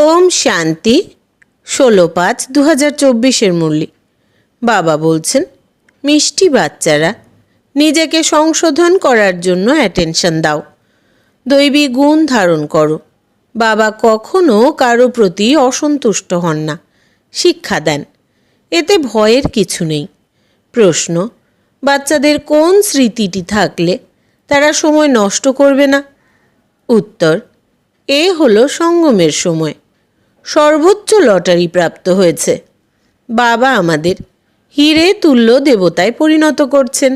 ওম শান্তি 16/5/2024 মুরলি। বাবা বলছেন, মিষ্টি বাচ্চারা, নিজেকে সংশোধন করার জন্য অ্যাটেনশন দাও, দৈবী গুণ ধারণ করো। বাবা কখনো কারো প্রতি অসন্তুষ্ট হন না, শিক্ষা দেন। এতে ভয়ের কিছু নেই। প্রশ্ন, বাচ্চাদের কোন স্মৃতিটি থাকলে তারা সময় নষ্ট করবে না? উত্তর, এ হলো সঙ্গমের সময়। সর্বোচ্চ লটারি প্রাপ্ত হয়েছে। বাবা আমাদের হিরে তুল্য দেবতায় পরিণত করছেন।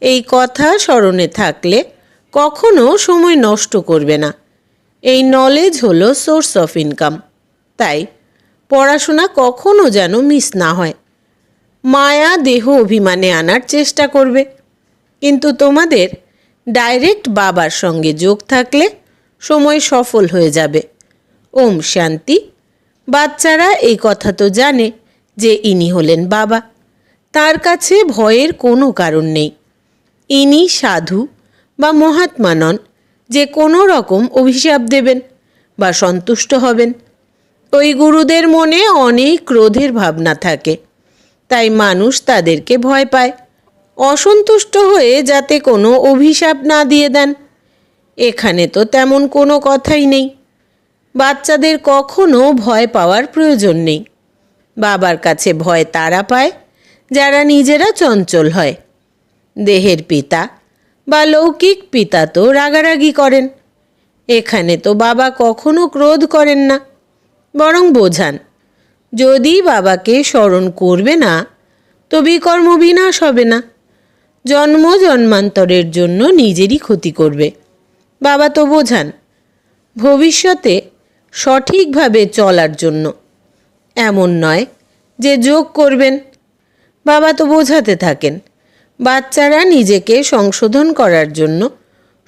এই কথা স্মরণে থাকলে কখনো সময় নষ্ট করবে না। এই নলেজ হলো সোর্স অফ ইনকাম। তাই পড়াশোনা কখনো যেন মিস না হয়। মায়া দেহ অভিমানে আনার চেষ্টা করবে, কিন্তু তোমাদের ডাইরেক্ট বাবার সঙ্গে যোগ থাকলে সময় সফল হয়ে যাবে। ওম শান্তি। বাচ্চারা এই কথা তো জানে যে ইনি হলেন বাবা। তার কাছে ভয়ের কোনো কারণ নেই। ইনি সাধু বা মহাত্মা নন যে কোনো রকম অভিশাপ দেবেন বা সন্তুষ্ট হবেন। ওই গুরুদের মনে অনেক ক্রোধের ভাবনা থাকে, তাই মানুষ তাদেরকে ভয় পায়, অসন্তুষ্ট হয়ে যাতে কোনো অভিশাপ না দিয়ে দেন। এখানে তো তেমন কোনো কথাই নেই। বাচ্চাদের কখনো ভয় পাওয়ার প্রয়োজন নেই। বাবার কাছে ভয় তারা পায় যারা নিজেরা চঞ্চল হয়। দেহের পিতা বা লৌকিক পিতা তো রাগারাগি করেন। এখানে তো বাবা কখনো ক্রোধ করেন না, বরং বোঝান। যদি বাবাকে স্মরণ করবে না তো বিকর্ম বিনাশ হবে না, জন্ম জন্মান্তরের জন্য নিজেরই ক্ষতি করবে। বাবা তো বোঝান ভবিষ্যতে সঠিকভাবে চলার জন্য, এমন নয় যে যোগ করবেন। বাবা তো বোঝাতে থাকেন বাচ্চারা নিজেকে সংশোধন করার জন্য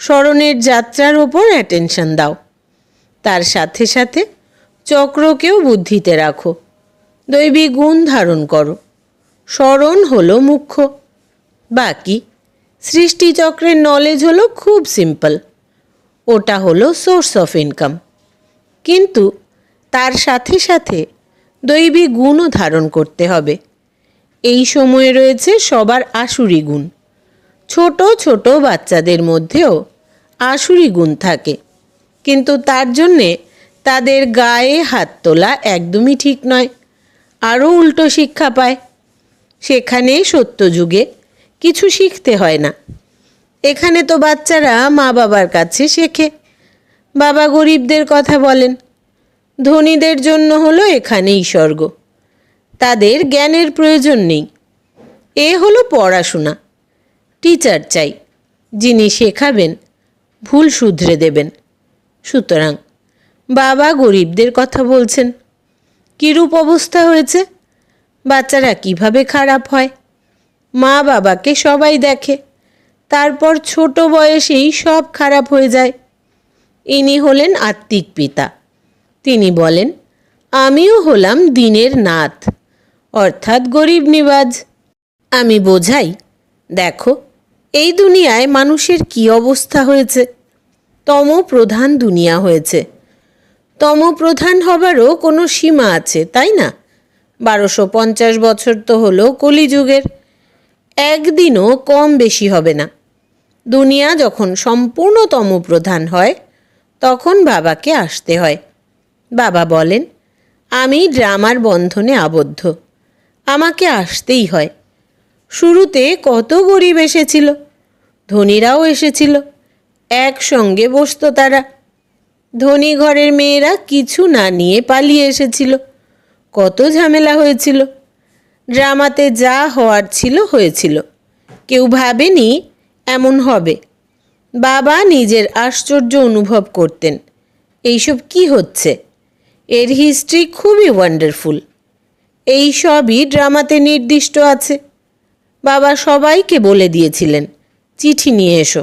স্মরণের যাত্রার ওপর অ্যাটেনশন দাও। তার সাথে সাথে চক্রকেও বুদ্ধিতে রাখো, দৈবী গুণ ধারণ করো। স্মরণ হলো মুখ্য। বাকি সৃষ্টিচক্রের নলেজ হলো খুব সিম্পল। ওটা হলো সোর্স অফ ইনকাম। কিন্তু তার সাথে সাথে দৈবী গুণও ধারণ করতে হবে। এই সময়ে রয়েছে সবার আসুরি গুণ। ছোট ছোট বাচ্চাদের মধ্যেও আসুরি গুণ থাকে, কিন্তু তার জন্যে তাদের গায়ে হাত তোলা একদমই ঠিক নয়। আরও উল্টো শিক্ষা পায়। সেখানে সত্যযুগে কিছু শিখতে হয় না। এখানে তো বাচ্চারা মা বাবার কাছে শেখে। বাবা গরিবদের কথা বলেন। ধনীদের জন্য হলো এখানেই স্বর্গ। তাদের জ্ঞানের প্রয়োজন নেই। এ হলো পড়াশোনা। টিচার চাই, যিনি শেখাবেন, ভুল শুধরে দেবেন। সুতরাং বাবা গরিবদের কথা বলছেন। কীরূপ অবস্থা হয়েছে? বাচ্চারা কিভাবে খারাপ হয়? মা বাবাকে সবাই দেখে, তারপর ছোট বয়সেই সব খারাপ হয়ে যায়। ইনি হলেন আত্মিক পিতা। তিনি বলেন, আমিও হলাম দিনের নাথ, অর্থাৎ গরিব নিবাজ। আমি বোঝাই, দেখো এই দুনিয়ায় মানুষের কি অবস্থা হয়েছে। তমপ্রধান দুনিয়া হয়েছে। তমপ্রধান হবারও কোনো সীমা আছে, তাই না? 1250 বছর তো হলো কলিযুগের। একদিনও কম বেশি হবে না। দুনিয়া যখন সম্পূর্ণ তমপ্রধান হয় তখন বাবাকে আসতে হয়। বাবা বলেন, আমি ড্রামার বন্ধনে আবদ্ধ, আমাকে আসতেই হয়। শুরুতে কত গরিব এসেছিল, ধনীরাও এসেছিল, একসঙ্গে বসতো তারা। ধনী ঘরের মেয়েরা কিছু না নিয়ে পালিয়ে এসেছিল। কত ঝামেলা হয়েছিল। ড্রামাতে যা হওয়ার ছিল হয়েছিল। কেউ ভাবেনি এমন হবে। বাবা নিজের আশ্চর্য অনুভব করতেন, এইসব কি হচ্ছে। এর হিস্ট্রি খুবই ওয়ান্ডারফুল। এই সবই ড্রামাতে নির্দিষ্ট আছে। বাবা সবাইকে বলে দিয়েছিলেন, চিঠি নিয়ে এসো,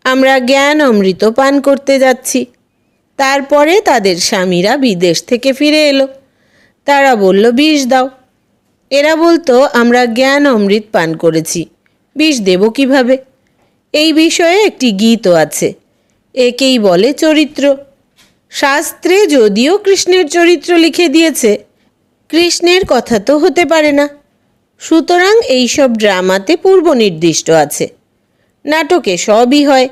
আমরা জ্ঞান অমৃত পান করতে যাচ্ছি। তারপরে তাদের স্বামীরা বিদেশ থেকে ফিরে এলো। তারা বলল, বিষ দাও। এরা বলতো, আমরা জ্ঞান অমৃত পান করেছি, বিষ দেব কিভাবে? এই বিষয়ে একটি গীতও আছে। একেই বলে চরিত্র। শাস্ত্রে যদিও কৃষ্ণের চরিত্র লিখে দিয়েছে, কৃষ্ণের কথা তো হতে পারে না। সুতরাং এইসব ড্রামাতে পূর্ব নির্দিষ্ট আছে। নাটকে সবই হয়,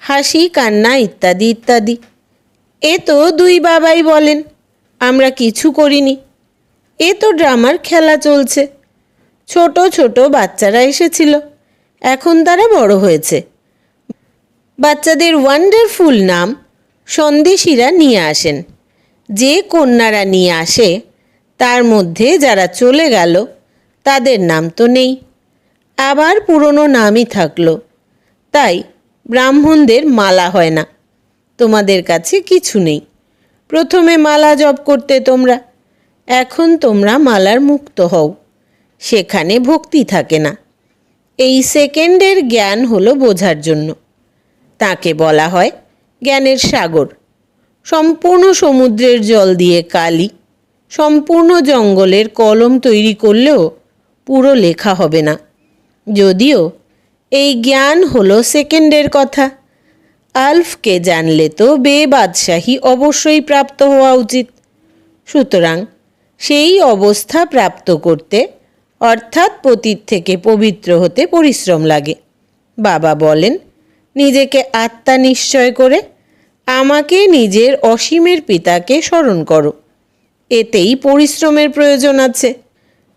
হাসি কান্না ইত্যাদি ইত্যাদি। এ তো দুই বাবাই বলেন, আমরা কিছু করিনি, এ তো ড্রামার খেলা চলছে। ছোট ছোট বাচ্চারা এসেছিল, এখন তারা বড় হয়েছে। বাচ্চাদের ওয়ান্ডারফুল নাম সন্দেশীরা নিয়ে আসেন। যে কন্যারা নিয়ে আসে তার মধ্যে যারা চলে গেল তাদের নাম তো নেই, আবার পুরনো নামই থাকলো। তাই ব্রাহ্মণদের মালা হয় না। তোমাদের কাছে কিছু নেই। প্রথমে মালা জপ করতে তোমরা, এখন তোমরা মালার মুক্ত হও, সেখানে ভক্তি থাকে না। এই সেকেন্ডের জ্ঞান হলো বোঝার জন্য। তাকে বলা হয় জ্ঞানের সাগর। সম্পূর্ণ সমুদ্রের জল দিয়ে কালি, সম্পূর্ণ জঙ্গলের কলম তৈরি করলেও পুরো লেখা হবে না। যদিও এই জ্ঞান হলো সেকেন্ডের কথা। আলফকে জানলে তো বাদশাহী অবশ্যই প্রাপ্ত হওয়া উচিত। সুতরাং সেই অবস্থা প্রাপ্ত করতে, অর্থাৎ পতীত থেকে পবিত্র হতে পরিশ্রম লাগে। বাবা বলেন, নিজেকে আত্মা নিশ্চয় করে আমাকে নিজের অসীমের পিতাকে স্মরণ করো। এতেই পরিশ্রমের প্রয়োজন আছে।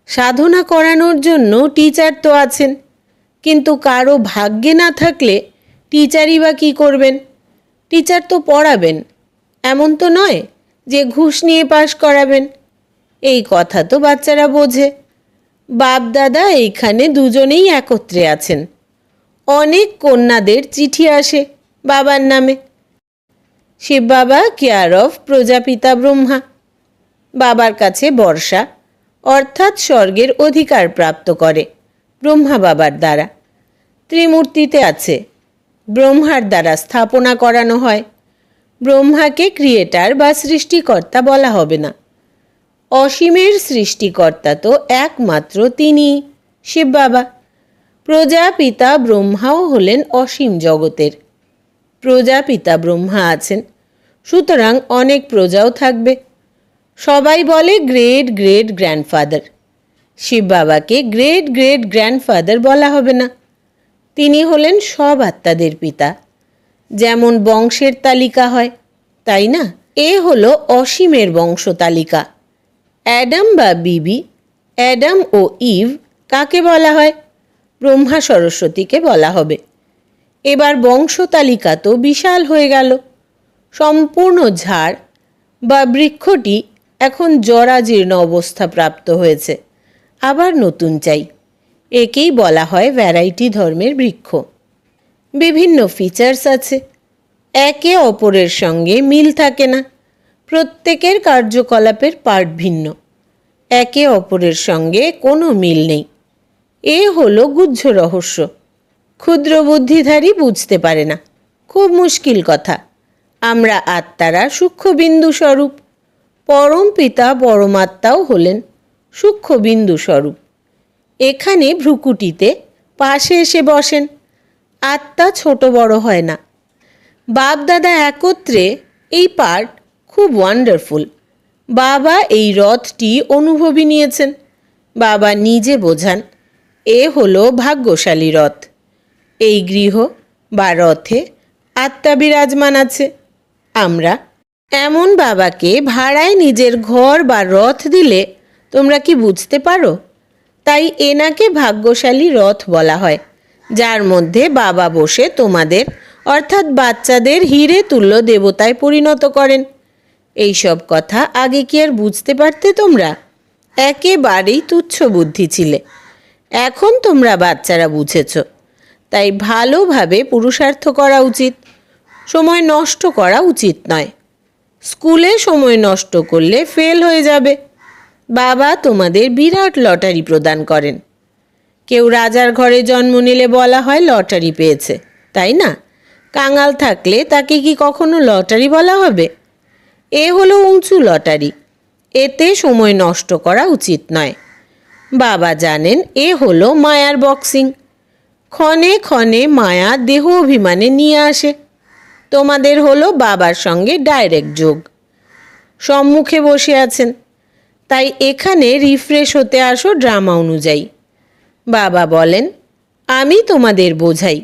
সাধনা করানোর জন্য টিচার তো আছেন, কিন্তু কারো ভাগ্যে না থাকলে টিচারই বা কী করবেন? টিচার তো পড়াবেন, এমন তো নয় যে ঘুষ নিয়ে পাশ করাবেন। এই কথা তো বাচ্চারা বোঝে। বাপ দাদা এইখানে দুজনেই একত্রে আছেন। অনেক কন্যাদের চিঠি আসে বাবার নামে। শিব বাবা কেয়ার অফ প্রজাপিতা ব্রহ্মা। বাবার কাছে বর্ষা অর্থাৎ স্বর্গের অধিকার প্রাপ্ত করে ব্রহ্মা বাবার দ্বারা। ত্রিমূর্তিতে আছে, ব্রহ্মার দ্বারা স্থাপনা করানো হয়। ব্রহ্মাকে ক্রিয়েটার বা সৃষ্টিকর্তা বলা হবে না। অসীমের সৃষ্টিকর্তা তো একমাত্র তিনি, শিব বাবা। প্রজাপিতা ব্রহ্মাও হলেন অসীম জগতের। প্রজাপিতা ব্রহ্মা আছেন, সুতরাং অনেক প্রজাও থাকবে। সবাই বলে গ্রেট গ্রেট গ্র্যান্ডফাদার। শিব বাবাকে গ্রেট গ্রেট গ্র্যান্ডফাদার বলা হবে না। তিনি হলেন সব আত্মাদের পিতা। যেমন বংশের তালিকা হয়, তাই না? এ হলো অসীমের বংশ তালিকা। অ্যাডাম বা বিবি, অ্যাডাম ও ইভ কাকে বলা হয়? ব্রহ্মা সরস্বতীকে বলা হবে। এবার বংশ তালিকা তো বিশাল হয়ে গেল। সম্পূর্ণ ঝাড় বা বৃক্ষটি এখন জরাজীর্ণ অবস্থা প্রাপ্ত হয়েছে, আবার নতুন চাই। একেই বলা হয় ভ্যারাইটি ধর্মের বৃক্ষ। বিভিন্ন ফিচার্স আছে, একে অপরের সঙ্গে মিল থাকে না। প্রত্যেকের কার্যকলাপের পার্ট ভিন্ন, একে অপরের সঙ্গে কোনো মিল নেই। এ হলো গুহ্য রহস্য। ক্ষুদ্র বুদ্ধিধারী বুঝতে পারে না। খুব মুশকিল কথা। আমরা আত্মারা সূক্ষ্মবিন্দু স্বরূপ। পরম পিতা পরমাত্মাও হলেন সূক্ষ্মবিন্দু স্বরূপ। এখানে ভ্রুকুটিতে পাশে এসে বসেন। আত্মা ছোট বড় হয় না। বাপ দাদা একত্রে, এই পার্ট খুব ওয়ান্ডারফুল। বাবা এই রথটি অনুভবী নিয়েছেন। বাবা নিজে বোঝান, এ হলো ভাগ্যশালী রথ। এই গৃহ বা রথে আত্মা বিরাজমান আছে। আমরা এমন বাবাকে ভাড়ায় নিজের ঘর বা রথ দিলে তোমরা কি বুঝতে পারো? তাই এনাকে ভাগ্যশালী রথ বলা হয়, যার মধ্যে বাবা বসে তোমাদের অর্থাৎ বাচ্চাদের হিরে তুল্য দেবতায় পরিণত করেন। এইসব কথা আগে কি আর বুঝতে পারতে তোমরা? একেবারেই তুচ্ছ বুদ্ধি ছিলে। এখন তোমরা বাচ্চারা বুঝেছ। তাই ভালোভাবে পুরুষার্থ করা উচিত, সময় নষ্ট করা উচিত নয়। স্কুলে সময় নষ্ট করলে ফেল হয়ে যাবে। বাবা তোমাদের বিরাট লটারি প্রদান করেন। কেউ রাজার ঘরে জন্ম নিলে বলা হয় লটারি পেয়েছে, তাই না? কাঙাল থাকলে তাকে কি কখনো লটারি বলা হবে? এ হলো উঁচু লটারি। এতে সময় নষ্ট করা উচিত নয়। বাবা জানেন এ হলো মায়ার বক্সিং। ক্ষণে ক্ষণে মায়া দেহ অভিমানে নিয়ে আসে। তোমাদের হলো বাবার সঙ্গে ডাইরেক্ট যোগ। সম্মুখে বসে আছেন, তাই এখানে রিফ্রেশ হতে আসো ড্রামা অনুযায়ী। বাবা বলেন, আমি তোমাদের বোঝাই,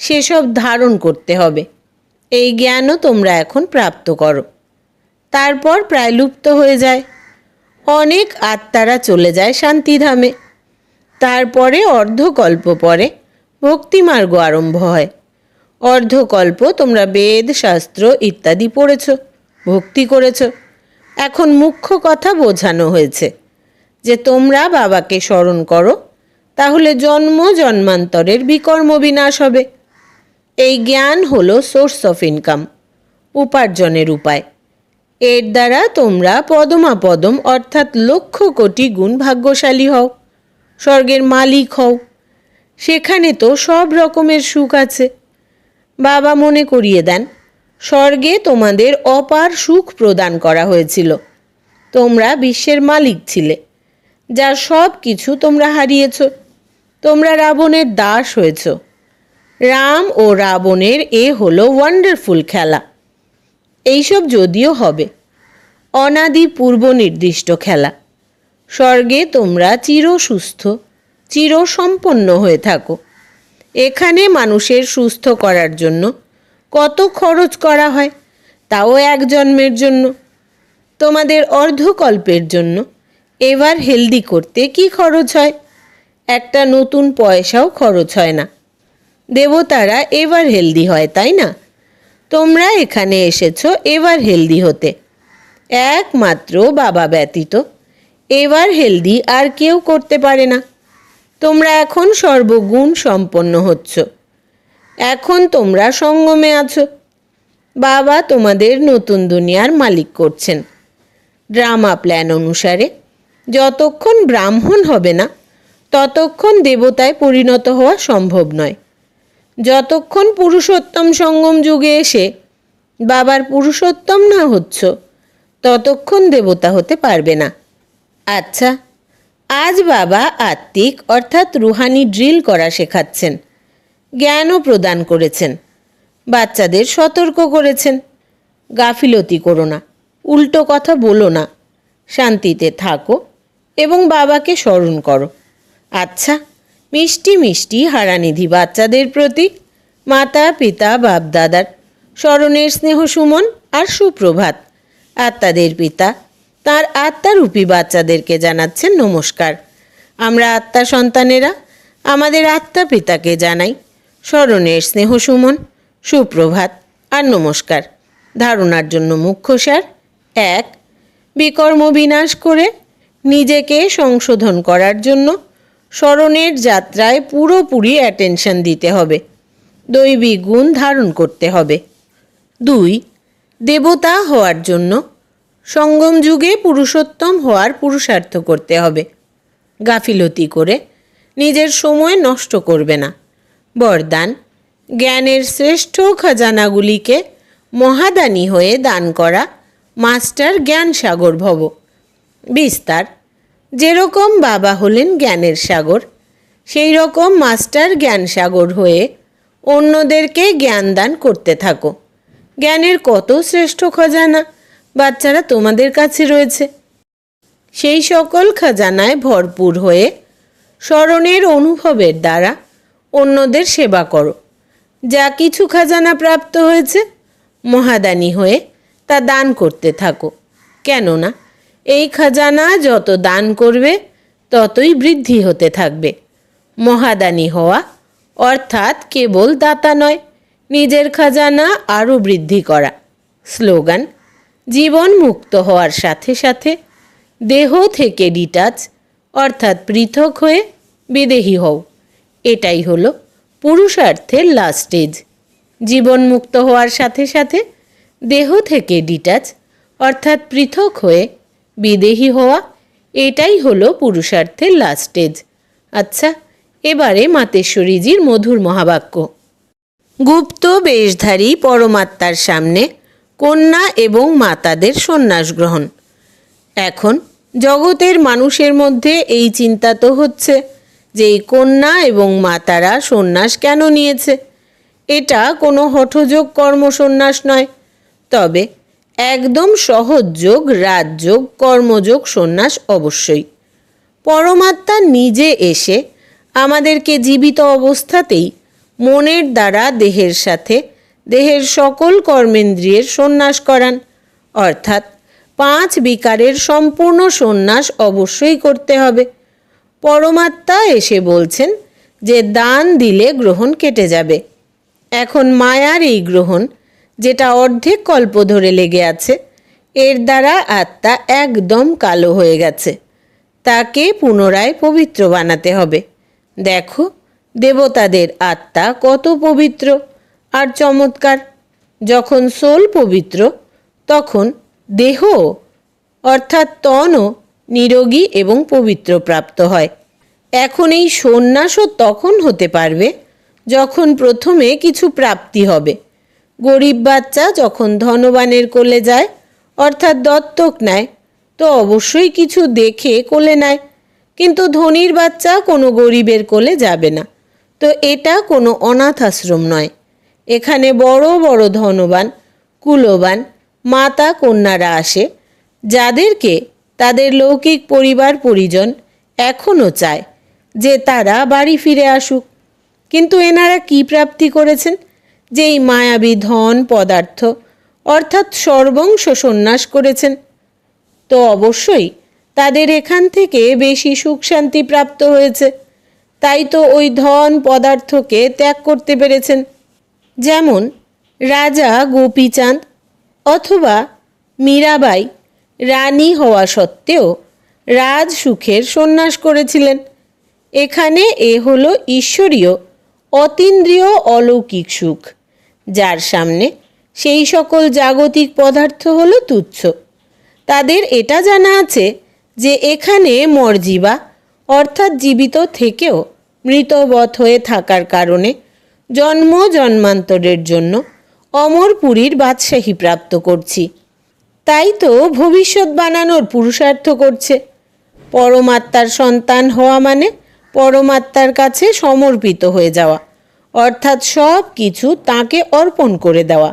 সেসব ধারণ করতে হবে। এই জ্ঞানও তোমরা এখন প্রাপ্ত করো। তারপর প্রায় লুপ্ত হয়ে যায়। অনেক আত্মারা চলে যায় শান্তিধামে। তারপরে অর্ধকল্প পরে ভক্তিমার্গ আরম্ভ হয়। অর্ধকল্প তোমরা বেদ শাস্ত্র ইত্যাদি পড়েছ, ভক্তি করেছ। এখন মুখ্য কথা বোঝানো হয়েছে যে তোমরা বাবাকে স্মরণ করো, তাহলে জন্ম জন্মান্তরের বিকর্ম বিনাশ হবে। এই জ্ঞান হলো সোর্স অফ ইনকাম, উপার্জনের উপায়। এর দ্বারা তোমরা পদমাপদম অর্থাৎ লক্ষ কোটি গুণ ভাগ্যশালী হও, স্বর্গের মালিক হও। সেখানে তো সব রকমের সুখ আছে। বাবা মনে করিয়ে দেন, স্বর্গে তোমাদের অপার সুখ প্রদান করা হয়েছিল। তোমরা বিশ্বের মালিক ছিলে, যা সব কিছু তোমরা হারিয়েছ। তোমরা রাবণের দাস হয়েছ। রাম ও রাবণের এ হলো ওয়ান্ডারফুল খেলা। এইসব যদিও হবে অনাদি পূর্ব নির্দিষ্ট খেলা। স্বর্গে তোমরা চির সুস্থ, চির সম্পন্ন হয়ে থাকো। এখানে মানুষের সুস্থ করার জন্য কত খরচ করা হয়, তাও এক জন্মের জন্য। তোমাদের অর্ধকল্পের জন্য এবার হেলদি করতে কি খরচ হয়? একটা নতুন পয়সাও খরচ হয় না। দেবতারা এবার হেলদি হয়, তাই না? তোমরা এখানে এসেছো এবার হেলদি হতে। একমাত্র বাবা ব্যতীত এবার হেলদি আর কেউ করতে পারে না। তোমরা এখন সর্বগুণ সম্পন্ন হচ্ছ। এখন তোমরা সঙ্গমে আছো। বাবা তোমাদের নতুন দুনিয়ার মালিক করছেন। ড্রামা প্ল্যান অনুসারে যতক্ষণ ব্রাহ্মণ হবে না, ততক্ষণ দেবতায় পরিণত হওয়া সম্ভব নয়। যতক্ষণ পুরুষোত্তম সঙ্গম যুগে এসে বাবার পুরুষোত্তম না হচ্ছ, ততক্ষণ দেবতা হতে পারবে না। আচ্ছা, আজ বাবা আত্মিক অর্থাৎ রুহানি ড্রিল করা শেখাচ্ছেন, জ্ঞানও প্রদান করেছেন, বাচ্চাদের সতর্ক করেছেন। গাফিলতি করো না, উল্টো কথা বলো না, শান্তিতে থাকো এবং বাবাকে স্মরণ করো। আচ্ছা, মিষ্টি মিষ্টি হারানিধি বাচ্চাদের প্রতি মাতা পিতা বাপ দাদার স্মরণের স্নেহ সুমন আর সুপ্রভাত। আত্মাদের পিতা তার আত্মারূপী বাচ্চাদেরকে জানাচ্ছেন নমস্কার। আমরা আত্মা সন্তানেরা আমাদের আত্মা পিতাকে জানাই স্মরণের স্নেহ সুমন, সুপ্রভাত আর নমস্কার। ধারণার জন্য মুখ্য সার: 1. বিকর্ম বিনাশ করে নিজেকে সংশোধন করার জন্য স্মরণের যাত্রায় পুরোপুরি অ্যাটেনশন দিতে হবে, দৈবিক গুণ ধারণ করতে হবে। 2. দেবতা হওয়ার জন্য সঙ্গম যুগে পুরুষোত্তম হওয়ার পুরুষার্থ করতে হবে। গাফিলতি করে নিজের সময় নষ্ট করবে না। বরদান: জ্ঞানের শ্রেষ্ঠ খাজানাগুলিকে মহাদানী হয়ে দান করা মাস্টার জ্ঞান সাগর ভব। বিস্তার: যেরকম বাবা হলেন জ্ঞানের সাগর, সেই রকম মাস্টার জ্ঞান সাগর হয়ে অন্যদেরকে জ্ঞান দান করতে থাকো। জ্ঞানের কত শ্রেষ্ঠ খাজানা বাচ্চারা তোমাদের কাছে রয়েছে। সেই সকল খাজানায় ভরপুর হয়ে স্মরণের অনুভবের দ্বারা অন্যদের সেবা করো। যা কিছু খাজানা প্রাপ্ত হয়েছে মহাদানী হয়ে তা দান করতে থাকো। কেননা এই খাজানা যত দান করবে ততই বৃদ্ধি হতে থাকবে। মহাদানী হওয়া অর্থাৎ কেবল দাতা নয়, নিজের খাজানা আরও বৃদ্ধি করা। স্লোগান: জীবন মুক্ত হওয়ার সাথে সাথে দেহ থেকে ডিটাচ অর্থাৎ পৃথক হয়ে বিদেহী হও। এটাই হলো পুরুষার্থের লাস্ট স্টেজ। জীবন মুক্ত হওয়ার সাথে সাথে দেহ থেকে ডিটাচ অর্থাৎ পৃথক হয়ে বিদেহী হওয়া, এটাই হলো পুরুষার্থের লাস্ট স্টেজ। আচ্ছা, এবারে মাতেশ্বরীজির মধুর মহাবাক্য। গুপ্ত বেশধারী পরমাত্মার সামনে কন্যা এবং মাতাদের সন্ন্যাস গ্রহণ। এখন জগতের মানুষের মধ্যে এই চিন্তা তো হচ্ছে যে এই কন্যা এবং মাতারা সন্ন্যাস কেন নিয়েছে। এটা কোনো হঠযোগ কর্মসন্ন্যাস নয়, তবে একদম সহজ যোগ, রাজযোগ, কর্মযোগ সন্ন্যাস অবশ্যই। পরমাত্মা নিজে এসে আমাদেরকে জীবিত অবস্থাতেই মনের দ্বারা দেহের সাথে দেহের সকল কর্মেন্দ্রিয়ের সন্ন্যাস করান, অর্থাৎ 5 বিকারের সম্পূর্ণ সন্ন্যাস অবশ্যই করতে হবে। পরমাত্মা এসে বলছেন যে দান দিলে গ্রহণ কেটে যাবে। এখন মায়ার এই গ্রহণ, যেটা অর্ধেক কল্প ধরে লেগে আছে, এর দ্বারা আত্মা একদম কালো হয়ে গেছে। তাকে পুনরায় পবিত্র বানাতে হবে। দেখো দেবতাদের আত্মা কত পবিত্র আর চমৎকার। যখন সোল পবিত্র, তখন দেহ অর্থাৎ তনও নিরোগী এবং পবিত্র প্রাপ্ত হয়। এখন এই সন্ন্যাসও তখন হতে পারবে যখন প্রথমে কিছু প্রাপ্তি হবে। গরিব বাচ্চা যখন ধনবানের কোলে যায়, অর্থাৎ দত্তক নেয়, তো অবশ্যই কিছু দেখে কোলে নেয়, কিন্তু ধনীর বাচ্চা কোনো গরিবের কোলে যাবে না। তো এটা কোনো অনাথ আশ্রম নয়। এখানে বড় বড় ধনবান, কুলবান মাতা কন্যারা আসে, যাদেরকে তাদের লৌকিক পরিবার পরিজন এখনও চায় যে তারা বাড়ি ফিরে আসুক। কিন্তু এনারা কি প্রাপ্তি করেছেন? যে এই মায়াবী ধন পদার্থ অর্থাৎ সর্বংশ সন্ন্যাস করেছেন। তো অবশ্যই তাদের এখান থেকে বেশি সুখ শান্তি প্রাপ্ত হয়েছে, তাই তো ওই ধন পদার্থকে ত্যাগ করতে পেরেছেন। যেমন রাজা গোপীচাঁদ অথবা মীরাবাই রানী হওয়া সত্ত্বেও রাজ সুখের সন্ন্যাস করেছিলেন। এখানে এ হলো ঈশ্বরীয় অতীন্দ্রিয় অলৌকিক সুখ, যার সামনে সেই সকল জাগতিক পদার্থ হলো তুচ্ছ। তাদের এটা জানা আছে যে এখানে মরজিবা অর্থাৎ জীবিত থেকেও মৃতবৎ হয়ে থাকার কারণে জন্ম জন্মান্তরের জন্য অমরপুরীর বাদশাহী প্রাপ্ত করছি। তাই তো ভবিষ্যৎ বানানোর পুরুষার্থ করছে। পরমাত্মার সন্তান হওয়া মানে পরমাত্মার কাছে সমর্পিত হয়ে যাওয়া, অর্থাৎ সব কিছু তাঁকে অর্পণ করে দেওয়া।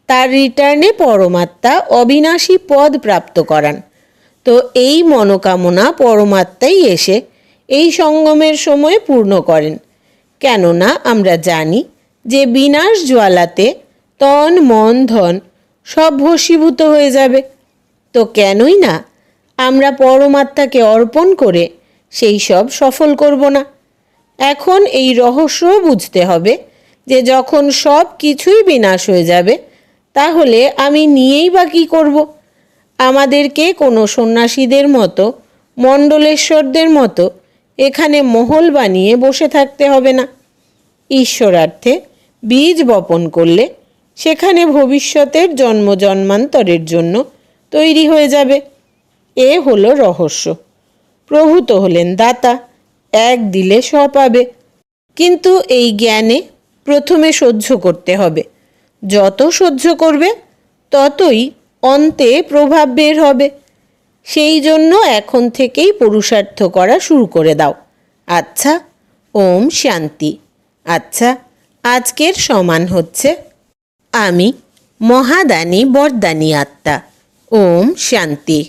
তার রিটার্নে পরমাত্মা অবিনাশী পদ প্রাপ্ত করান। তো এই মনোকামনা পরমাত্মাই এসে এই সঙ্গমের সময় পূর্ণ করেন। কেননা আমরা জানি যে বিনাশ জ্বালাতে তন মন ধন সব ভস্মীভূত হয়ে যাবে। তো কেনই না আমরা পরমাত্মাকে অর্পণ করে সেই সব সফল করব না? এখন এই রহস্য বুঝতে হবে যে যখন সব কিছুই বিনাশ হয়ে যাবে, তাহলে আমি নিয়েই বা কী করব? আমাদেরকে কোনো সন্ন্যাসীদের মতো, মণ্ডলেশ্বরদের মতো এখানে মহল বানিয়ে বসে থাকতে হবে না। ঈশ্বরার্থে বীজ বপন করলে সেখানে ভবিষ্যতের জন্ম জন্মান্তরের জন্য তৈরি হয়ে যাবে। এ হলো রহস্য। প্রভু তো হলেন দাতা, এক দিলে স পাবে। কিন্তু এই জ্ঞানে প্রথমে সহ্য করতে হবে। যত সহ্য করবে ততই অন্তে প্রভাব বের হবে। সেই জন্য এখন থেকেই পুরুষার্থ করা শুরু করে দাও। আচ্ছা, ওম শান্তি। আচ্ছা, আজকের সমান হচ্ছে আমি মহাদানী বরদানী আত্মা। ওম শান্তি।